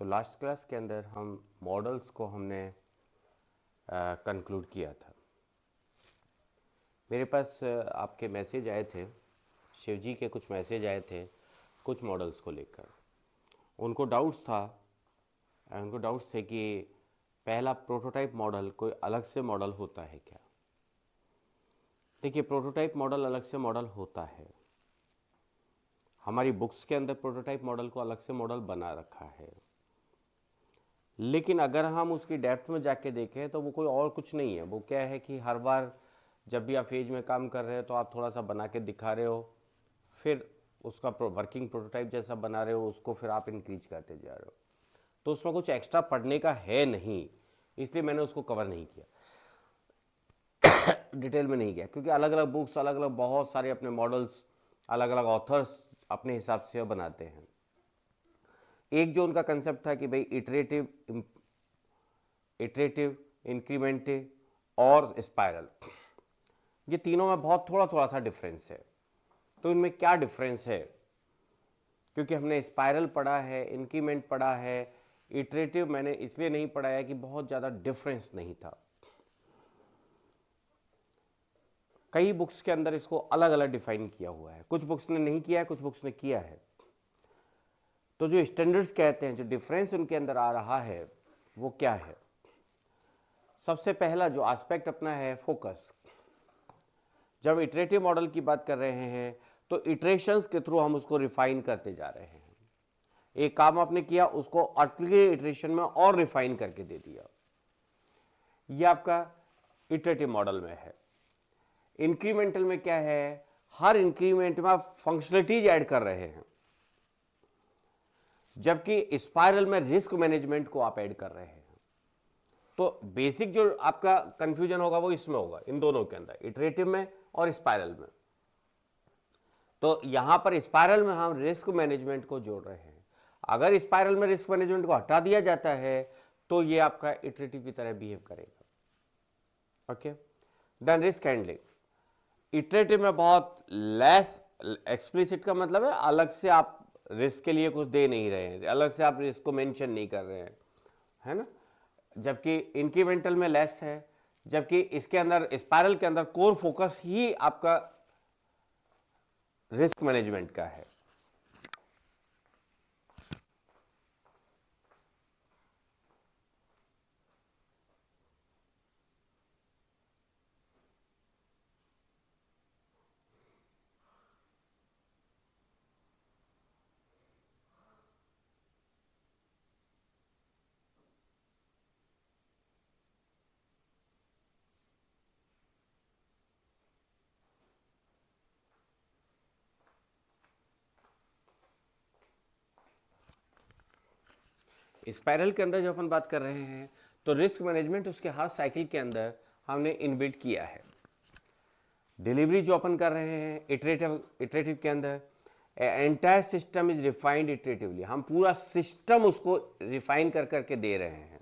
तो last class के अंदर हम मॉडल्स को हमने कंक्लूड किया था। मेरे पास आपके मैसेज आए थे, शिव जी के कुछ मैसेज आए थे कुछ मॉडल्स को लेकर। उनको डाउट्स थे कि पहला प्रोटोटाइप मॉडल कोई अलग से मॉडल होता है क्या। देखिए, प्रोटोटाइप मॉडल अलग से मॉडल होता है। हमारी बुक्स के अंदर प्रोटोटाइप मॉडल को अलग से मॉडल बना रखा है, लेकिन अगर हम उसकी डेप्थ में जाके देखें तो वो कोई और कुछ नहीं है। वो क्या है कि हर बार जब भी आप फेज में काम कर रहे हो तो आप थोड़ा सा बना के दिखा रहे हो, फिर उसका वर्किंग प्रोटोटाइप जैसा बना रहे हो, उसको फिर आप इंक्रीज करते जा रहे हो। तो उसमें कुछ एक्स्ट्रा पढ़ने का है नहीं, इसलिए मैंने उसको कवर नहीं किया, डिटेल में नहीं किया, क्योंकि अलग अलग बुक्स, अलग अलग बहुत सारे अपने मॉडल्स, अलग अलग ऑथर्स अपने हिसाब से बनाते हैं। एक जो उनका कंसेप्ट था कि भाई इटरेटिव, इंक्रीमेंटिव और स्पाइरल, ये तीनों में बहुत थोड़ा थोड़ा सा डिफरेंस है। तो इनमें क्या डिफरेंस है? क्योंकि हमने स्पाइरल पढ़ा है, इंक्रीमेंट पढ़ा है, इटरेटिव मैंने इसलिए नहीं पढ़ाया कि बहुत ज़्यादा डिफरेंस नहीं था। कई बुक्स के अंदर इसको अलग अलग डिफाइन किया हुआ है, कुछ बुक्स ने नहीं किया है, कुछ बुक्स ने किया है। तो जो स्टैंडर्ड्स कहते हैं, जो डिफरेंस उनके अंदर आ रहा है, वो क्या है? सबसे पहला जो एस्पेक्ट अपना है फोकस। जब इटरेटिव मॉडल की बात कर रहे हैं तो इटरेशंस के थ्रू हम उसको रिफाइन करते जा रहे हैं। एक काम आपने किया, उसको अगले इटरेशन में और रिफाइन करके दे दिया। यह आपका इटरेटिव मॉडल में है। इंक्रीमेंटल में क्या है? हर इंक्रीमेंट में आप फंक्शनलिटीज ऐड कर रहे हैं, जबकि स्पाइरल में रिस्क मैनेजमेंट को आप ऐड कर रहे हैं। तो बेसिक जो आपका कंफ्यूजन होगा वो इसमें होगा, इन दोनों के अंदर, इटरेटिव में और स्पाइरल में। तो यहां पर स्पाइरल में हम रिस्क मैनेजमेंट को जोड़ रहे हैं। अगर स्पाइरल में रिस्क मैनेजमेंट को हटा दिया जाता है तो ये आपका इटरेटिव की तरह बिहेव करेगा। Okay, then risk handling. Iterative में बहुत लेस एक्सप्लिसिट का मतलब है अलग से आप रिस्क के लिए कुछ दे नहीं रहे हैं, अलग से आप रिस्क को मेंशन नहीं कर रहे हैं, है ना। जबकि इंक्रीमेंटल में लेस है, जबकि इसके अंदर स्पाइरल के अंदर कोर फोकस ही आपका रिस्क मैनेजमेंट का है। स्पाइरल के अंदर जब अपन बात कर रहे हैं तो रिस्क मैनेजमेंट उसके हर साइकिल के अंदर हमने इनबिल्ट किया है। डिलीवरी जो अपन कर रहे हैं इटरेटिव के अंदर, entire system is refined iteratively, हम पूरा सिस्टम उसको रिफाइन कर करके दे रहे हैं।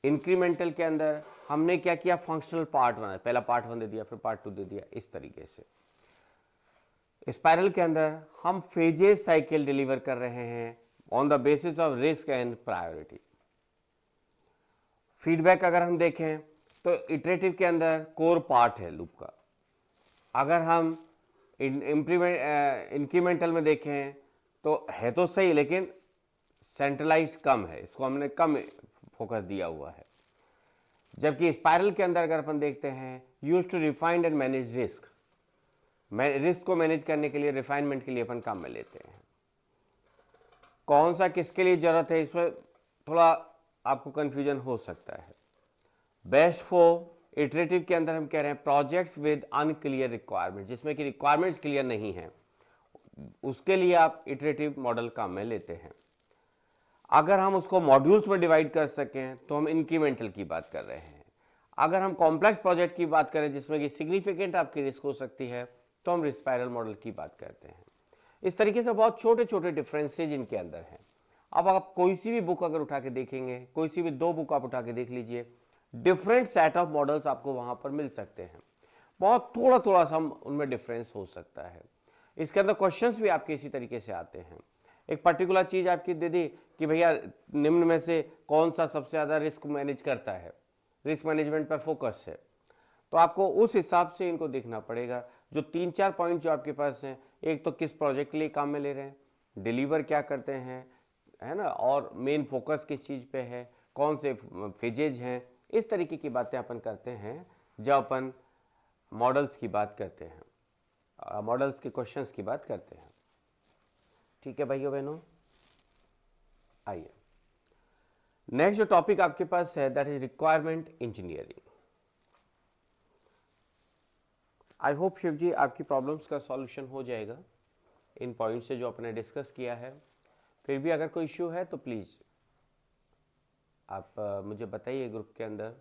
इंक्रीमेंटल के अंदर हमने क्या किया? फंक्शनल पार्ट बनाया, पहला पार्ट 1 दे दिया, फिर पार्ट 2 दे दिया, इस तरीके से। स्पाइरल के अंदर हम फेजेस साइकिल डिलीवर कर रहे हैं on the basis of risk and priority. Feedback अगर हम देखें तो इटरेटिव के अंदर कोर पार्ट है लूप का। अगर हम इंक्रीमेंटल में देखें तो है तो सही, लेकिन सेंट्रलाइज कम है, इसको हमने कम फोकस दिया हुआ है। जबकि स्पाइरल के अंदर अगर अपन देखते हैं, use to refined and manage risk, risk को मैनेज करने के लिए, रिफाइनमेंट के लिए अपन काम में लेते हैं। कौन सा किसके लिए जरूरत है, इसमें थोड़ा आपको कंफ्यूजन हो सकता है। बेस्ट फॉर इटरेटिव के अंदर हम कह रहे हैं प्रोजेक्ट्स विद अनक्लियर रिक्वायरमेंट, जिसमें कि रिक्वायरमेंट्स क्लियर नहीं है, उसके लिए आप इटरेटिव मॉडल काम में लेते हैं। अगर हम उसको मॉड्यूल्स में डिवाइड कर सकें तो हम इंक्रीमेंटल की बात कर रहे हैं। अगर हम कॉम्प्लेक्स प्रोजेक्ट की बात करें जिसमें कि सिग्निफिकेंट आपकी रिस्क हो सकती है, तो हम स्पाइरल मॉडल की बात करते हैं। इस तरीके से बहुत छोटे छोटे डिफरेंसेज इनके अंदर हैं। अब आप कोई सी भी बुक अगर उठा के देखेंगे, कोई सी भी 2 बुक आप उठा के देख लीजिए, डिफरेंट सेट ऑफ मॉडल्स आपको वहां पर मिल सकते हैं। बहुत थोड़ा थोड़ा सा उनमें डिफरेंस हो सकता है। इसके अंदर क्वेश्चंस भी आपके इसी तरीके से आते हैं। एक पर्टिकुलर चीज आपकी दे दी कि भैया निम्न में से कौन सा सबसे ज्यादा रिस्क मैनेज करता है, रिस्क मैनेजमेंट पर फोकस है, तो आपको उस हिसाब से इनको देखना पड़ेगा। जो 3-4 पॉइंट जो आपके पास हैं, एक तो किस प्रोजेक्ट के लिए काम में ले रहे हैं, डिलीवर क्या करते हैं, है ना, और मेन फोकस किस चीज़ पे है, कौन से फेजेज हैं, इस तरीके की बातें अपन करते हैं जब अपन मॉडल्स की बात करते हैं, मॉडल्स के क्वेश्चंस की बात करते हैं। ठीक है भाइयों बहनों, आइए नेक्स्ट जो टॉपिक आपके पास है that is requirement engineering. I hope Shiv ji आपकी प्रॉब्लम्स का सॉल्यूशन हो जाएगा इन पॉइंट से जो अपने डिस्कस किया है। फिर भी अगर कोई इश्यू है तो प्लीज़ आप मुझे बताइए ग्रुप के अंदर,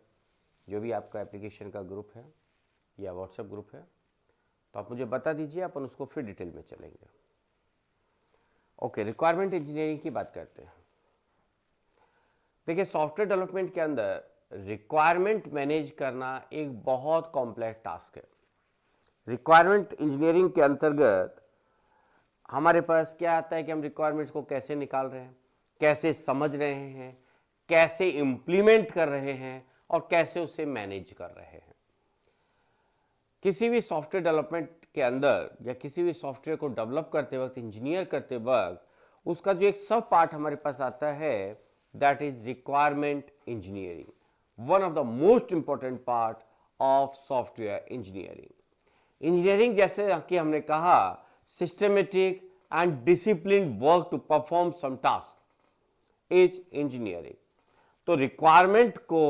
जो भी आपका एप्लीकेशन का ग्रुप है या व्हाट्सएप ग्रुप है, तो आप मुझे बता दीजिए, अपन उसको फिर डिटेल में चलेंगे। ओके, रिक्वायरमेंट इंजीनियरिंग की बात करते हैं। देखिए, सॉफ्टवेयर डेवलपमेंट के अंदर रिक्वायरमेंट मैनेज करना एक बहुत कॉम्प्लेक्स टास्क है। रिक्वायरमेंट इंजीनियरिंग के अंतर्गत हमारे पास क्या आता है कि हम रिक्वायरमेंट्स को कैसे निकाल रहे हैं, कैसे समझ रहे हैं, कैसे इम्प्लीमेंट कर रहे हैं और कैसे उसे मैनेज कर रहे हैं। किसी भी सॉफ्टवेयर डेवलपमेंट के अंदर या किसी भी सॉफ्टवेयर को डेवलप करते वक्त, इंजीनियर करते वक्त, उसका जो एक सब पार्ट हमारे पास आता है that is requirement engineering, one of the most important part of software engineering. Engineering जैसे कि हमने कहा, systematic and discipline work to perform some task is engineering. तो रिक्वायरमेंट को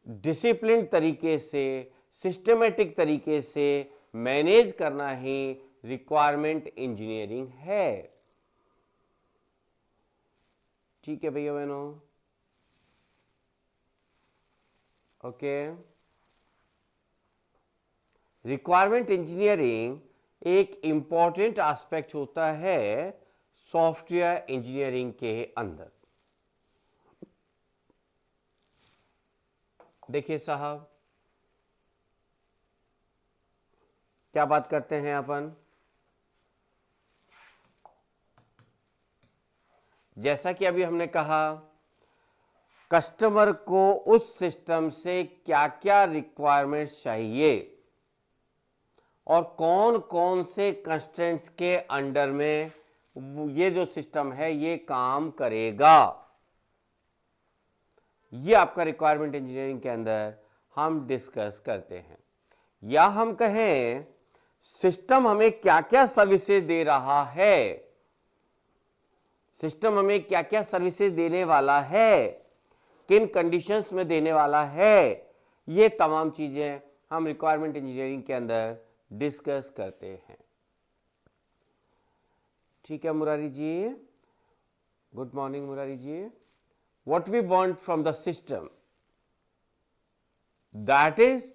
डिसिप्लिन तरीके से, सिस्टमेटिक तरीके से मैनेज करना ही रिक्वायरमेंट इंजीनियरिंग है। ठीक है भैया बहनों, ओके। रिक्वायरमेंट इंजीनियरिंग एक इंपॉर्टेंट एस्पेक्ट होता है सॉफ्टवेयर इंजीनियरिंग के अंदर। देखिए साहब, क्या बात करते हैं अपन, जैसा कि अभी हमने कहा, कस्टमर को उस सिस्टम से क्या क्या रिक्वायरमेंट्स चाहिए और कौन कौन से कंस्ट्रेंट्स के अंडर में ये जो सिस्टम है ये काम करेगा, ये आपका रिक्वायरमेंट इंजीनियरिंग के अंदर हम डिस्कस करते हैं। या हम कहें सिस्टम हमें क्या क्या सर्विसेज दे रहा है, सिस्टम हमें क्या क्या सर्विसेज देने वाला है, किन कंडीशंस में देने वाला है, ये तमाम चीजें हम रिक्वायरमेंट इंजीनियरिंग के अंदर डिस्कस करते हैं। ठीक है Murari ji, good morning Murari ji. What we want from the system, that is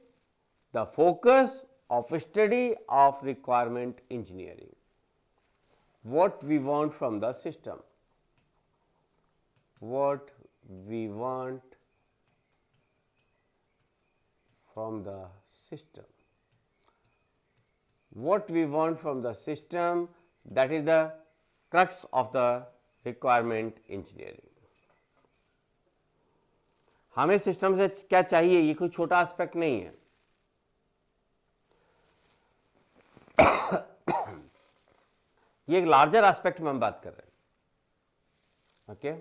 the focus of study of requirement engineering. What we want from the system, what we want from the system, what we want from the system, that is the crux of the requirement engineering. हमें system से क्या चाहिए, ये कोई छोटा aspect नहीं है। ये एक लार्जर एस्पेक्ट में हम बात कर रहे हैं। Okay,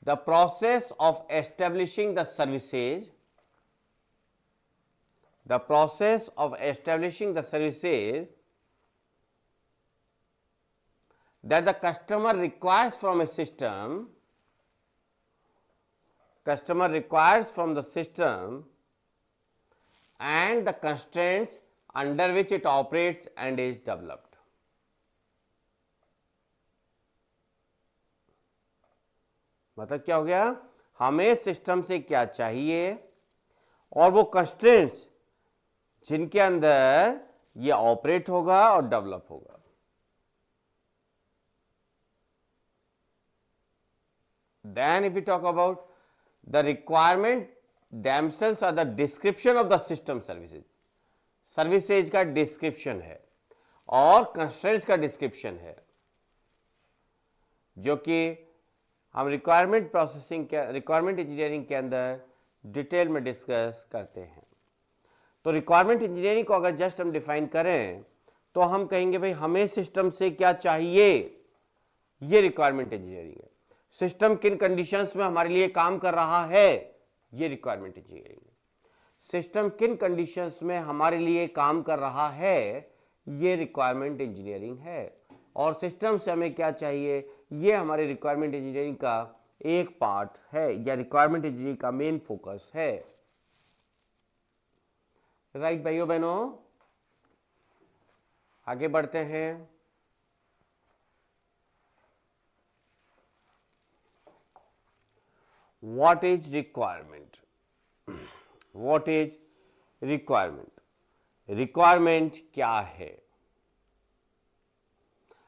the process of establishing the services, the process of establishing the services that the customer requires from A system, customer requires from the system and the constraints under which it operates and is developed. मतलब क्या हो गया, हमें system से क्या चाहिए और वो कंस्ट्रेंट्स जिनके अंदर ये ऑपरेट होगा और डेवलप होगा। Then if we talk about the requirement themselves are the description of the system services, services का डिस्क्रिप्शन है और कंस्ट्रेंट्स का डिस्क्रिप्शन है। जो कि हम रिक्वायरमेंट प्रोसेसिंग के, रिक्वायरमेंट इंजीनियरिंग के अंदर डिटेल में डिस्कस करते हैं। तो रिक्वायरमेंट इंजीनियरिंग को अगर जस्ट हम डिफाइन करें तो हम कहेंगे भाई हमें सिस्टम से क्या चाहिए, ये रिक्वायरमेंट इंजीनियरिंग है। सिस्टम किन कंडीशंस में हमारे लिए काम कर रहा है, ये रिक्वायरमेंट इंजीनियरिंग है। सिस्टम किन कंडीशंस में हमारे लिए काम कर रहा है, ये रिक्वायरमेंट इंजीनियरिंग है। और सिस्टम से हमें क्या चाहिए, ये हमारे रिक्वायरमेंट इंजीनियरिंग का एक पार्ट है या रिक्वायरमेंट इंजीनियरिंग का मेन फोकस है। राइट भाइयों बहनों, आगे बढ़ते हैं। What is requirement? What is requirement? Requirement क्या है?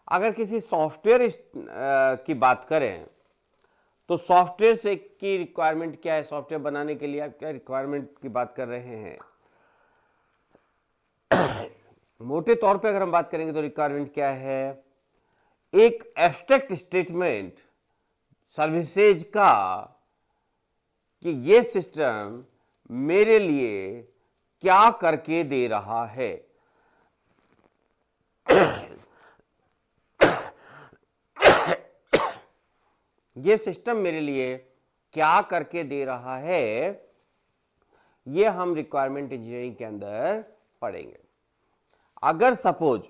अगर किसी सॉफ्टवेयर की बात करें तो सॉफ्टवेयर से की रिक्वायरमेंट क्या है? सॉफ्टवेयर बनाने के लिए आप क्या रिक्वायरमेंट की बात कर रहे हैं? मोटे तौर पे अगर हम बात करेंगे तो रिक्वायरमेंट क्या है? एक एब्स्ट्रैक्ट स्टेटमेंट सर्विसेज का कि ये सिस्टम मेरे लिए क्या करके दे रहा है। ये सिस्टम मेरे लिए क्या करके दे रहा है, ये हम रिक्वायरमेंट इंजीनियरिंग के अंदर पढ़ेंगे। अगर सपोज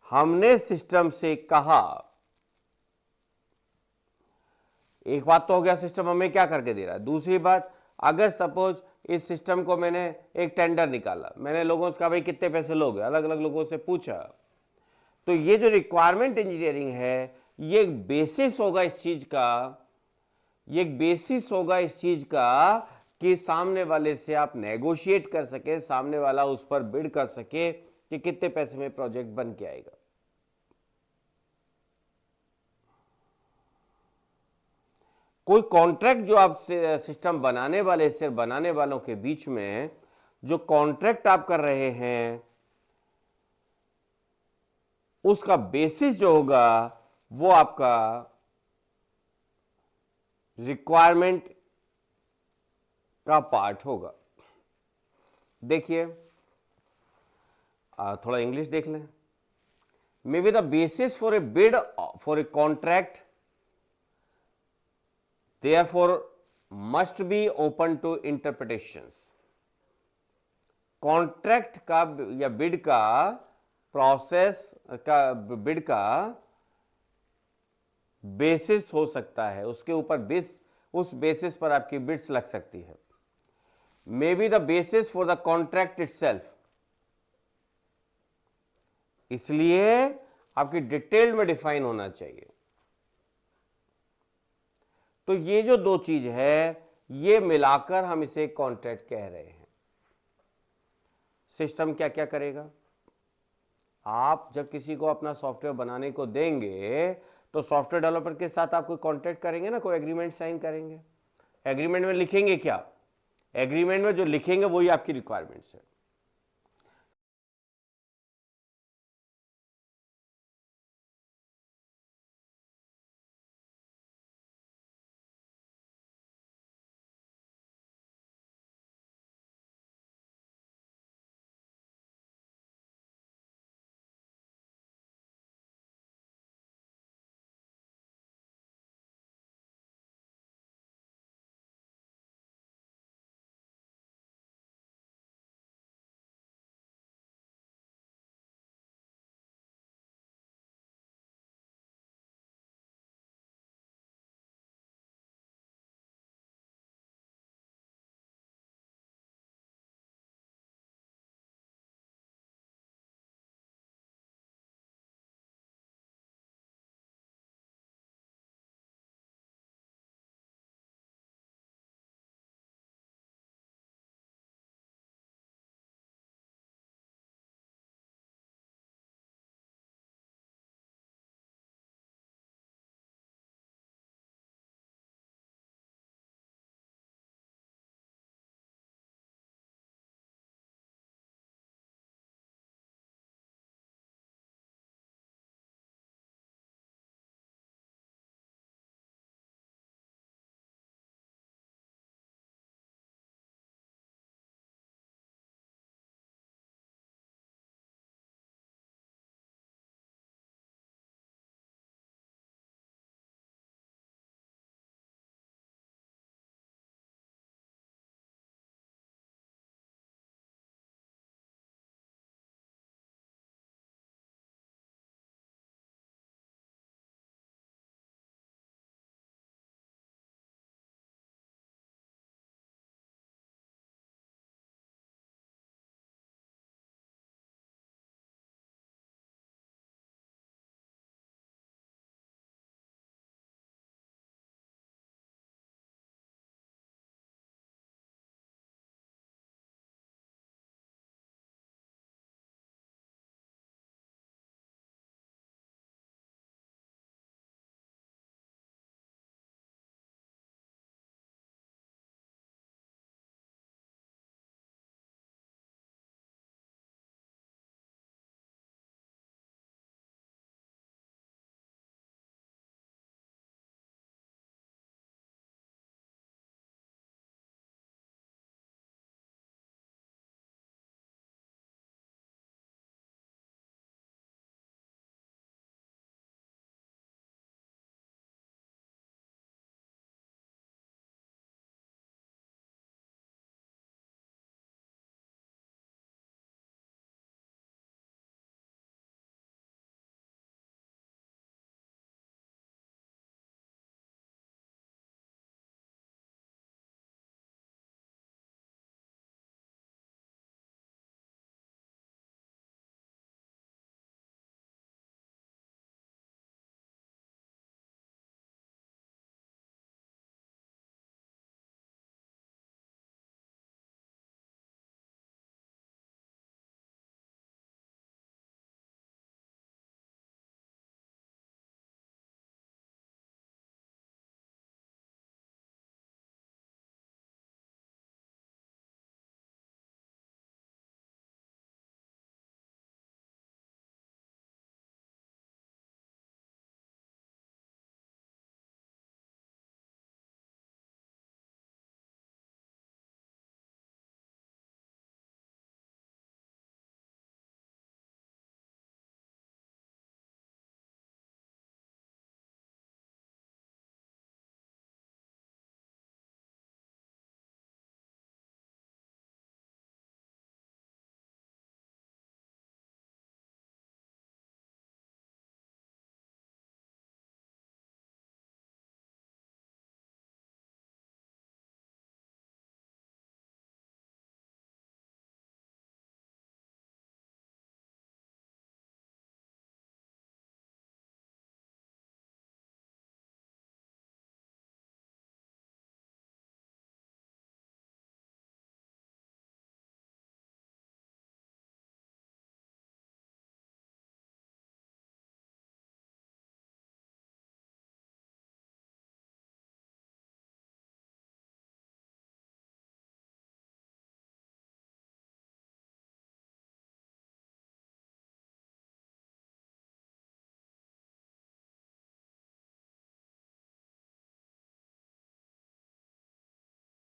हमने सिस्टम से कहा, एक बात तो हो गया सिस्टम हमें क्या करके दे रहा है। दूसरी बात, अगर सपोज इस सिस्टम को मैंने एक टेंडर निकाला, मैंने लोगों से कहा भाई कितने पैसे लोगे, अलग अलग लोगों से पूछा, तो ये जो रिक्वायरमेंट इंजीनियरिंग है ये एक बेसिस होगा इस चीज का, ये एक बेसिस होगा इस चीज का कि सामने वाले से आप नेगोशिएट कर सके, सामने वाला उस पर बिड कर सके कि कितने पैसे में प्रोजेक्ट बन के आएगा। कोई कॉन्ट्रैक्ट जो आप सिस्टम बनाने वाले से बनाने वालों के बीच में जो कॉन्ट्रैक्ट आप कर रहे हैं, उसका बेसिस जो होगा वो आपका रिक्वायरमेंट का पार्ट होगा। देखिए, थोड़ा इंग्लिश देख लें। May be the basis for a bid for a contract therefore must be open to interpretations। Contract का या बिड का प्रोसेस का, बिड का बेसिस हो सकता है, उसके ऊपर उस बेसिस पर आपकी बिड्स लग सकती है। May be the basis for the contract itself, इसलिए आपकी डिटेल में डिफाइन होना चाहिए। तो ये जो दो चीज है ये मिलाकर हम इसे कॉन्ट्रैक्ट कह रहे हैं। सिस्टम क्या क्या करेगा? आप जब किसी को अपना सॉफ्टवेयर बनाने को देंगे तो सॉफ्टवेयर डेवलपर के साथ आप कोई कॉन्ट्रैक्ट करेंगे ना, कोई एग्रीमेंट साइन करेंगे। एग्रीमेंट में लिखेंगे क्या? एग्रीमेंट में जो लिखेंगे वही आपकी रिक्वायरमेंट्स है।